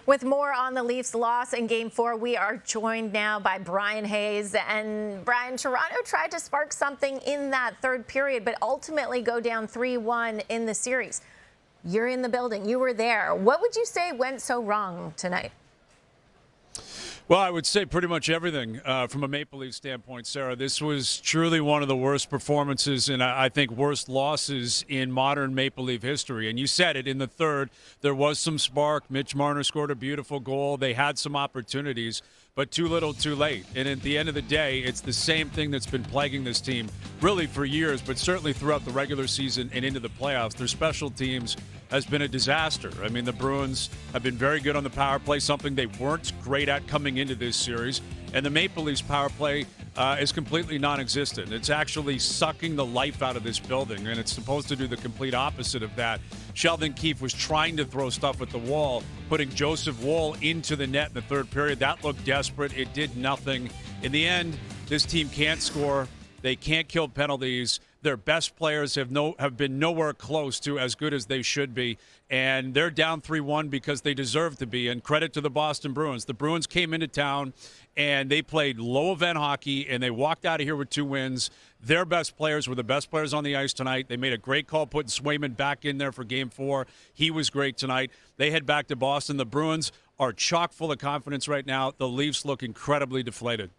With more on the Leafs' loss in Game 4, we are joined now by Brian Hayes. And Brian, Toronto tried to spark something in that third period, but ultimately go down 3-1 in the series. You're in the building. You were there. What would you say went so wrong tonight? Well, I would say pretty much everything from a Maple Leaf standpoint, Sarah. This was truly one of the worst performances and I think worst losses in modern Maple Leaf history. And you said it, in the third, there was some spark. Mitch Marner scored a beautiful goal. They had some opportunities, but too little, too late. And at the end of the day, it's the same thing that's been plaguing this team really for years, but certainly throughout the regular season and into the playoffs. Their special teams has been a disaster. I mean, the Bruins have been very good on the power play, something they weren't great at coming into this series. And the Maple Leafs power play is completely non-existent. It's actually sucking the life out of this building, and it's supposed to do the complete opposite of that. Sheldon Keefe was trying to throw stuff at the wall, putting Joseph Woll into the net in the third period. That looked desperate. It did nothing. In the end, this team can't score. They can't kill penalties. Their best players have been nowhere close to as good as they should be, and they're down 3-1 because they deserve to be. And credit to the Boston Bruins. The Bruins came into town, and they played low-event hockey, and they walked out of here with 2 wins. Their best players were the best players on the ice tonight. They made a great call putting Swayman back in there for Game 4. He was great tonight. They head back to Boston. The Bruins are chock full of confidence right now. The Leafs look incredibly deflated.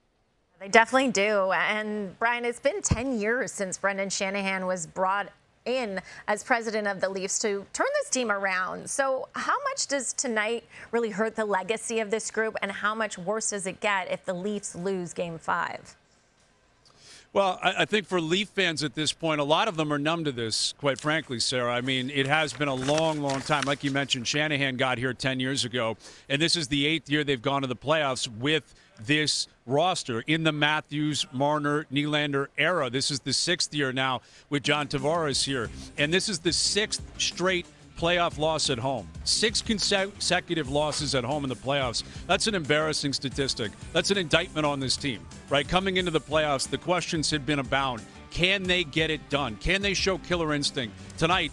They definitely do. And Brian, it's been 10 years since Brendan Shanahan was brought in as president of the Leafs to turn this team around. So how much does tonight really hurt the legacy of this group, and how much worse does it get if the Leafs lose Game 5? Well, I think for Leaf fans at this point, a lot of them are numb to this, quite frankly, Sarah. I mean, it has been a long, long time. Like you mentioned, Shanahan got here 10 years ago, and this is the 8th year they've gone to the playoffs with this roster in the Matthews, Marner, Nylander era. This is the 6th year now with John Tavares here, and this is the 6th straight playoff loss at home. 6 consecutive losses at home in the playoffs. That's an embarrassing statistic. That's an indictment on this team, right? Coming into the playoffs, the questions had been abound. Can they get it done? Can they show killer instinct? Tonight,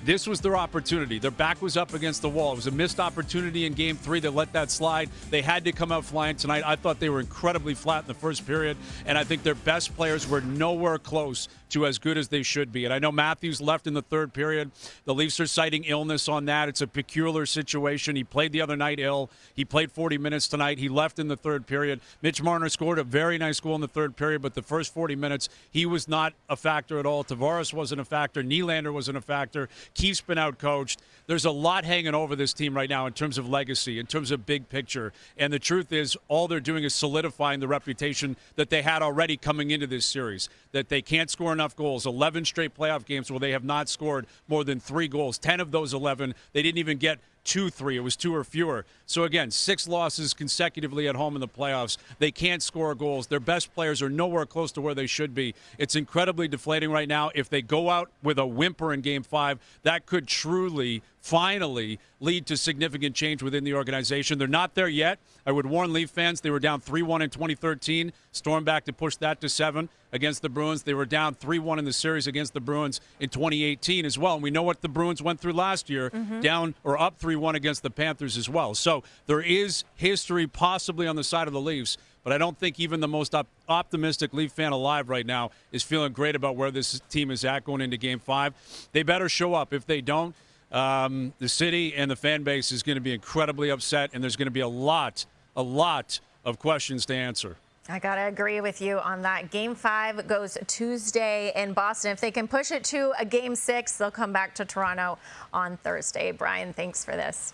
this was their opportunity. Their back was up against the wall. It was a missed opportunity in Game 3. They let that slide. They had to come out flying tonight. I thought they were incredibly flat in the first period, and I think their best players were nowhere close to as good as they should be. And I know Matthews left in the third period. The Leafs are citing illness on that. It's a peculiar situation. He played the other night ill. He played 40 minutes tonight. He left in the third period. Mitch Marner scored a very nice goal in the third period, but the first 40 minutes, he was not a factor at all. Tavares wasn't a factor. Nylander wasn't a factor. Keefe's been outcoached. There's a lot hanging over this team right now in terms of legacy, in terms of big picture. And the truth is, all they're doing is solidifying the reputation that they had already coming into this series, that they can't score enough goals. 11 straight playoff games where they have not scored more than 3 goals. 10 of those 11, they didn't even get 2-3. It was 2 or fewer. So again, 6 losses consecutively at home in the playoffs. They can't score goals. Their best players are nowhere close to where they should be. It's incredibly deflating right now. If they go out with a whimper in Game 5, that could truly, finally lead to significant change within the organization. They're not there yet. I would warn Leaf fans, they were down 3-1 in 2013, stormed back to push that to 7 against the Bruins. They were down 3-1 in the series against the Bruins in 2018 as well. And we know what the Bruins went through last year, down or up 3-1 against the Panthers as well. So there is history possibly on the side of the Leafs, but I don't think even the most optimistic Leaf fan alive right now is feeling great about where this team is at going into Game 5. They better show up. If they don't, the city and the fan base is going to be incredibly upset, and there's going to be a lot of questions to answer. I got to agree with you on that. Game 5 goes Tuesday in Boston. If they can push it to a Game 6, they'll come back to Toronto on Thursday. Brian, thanks for this.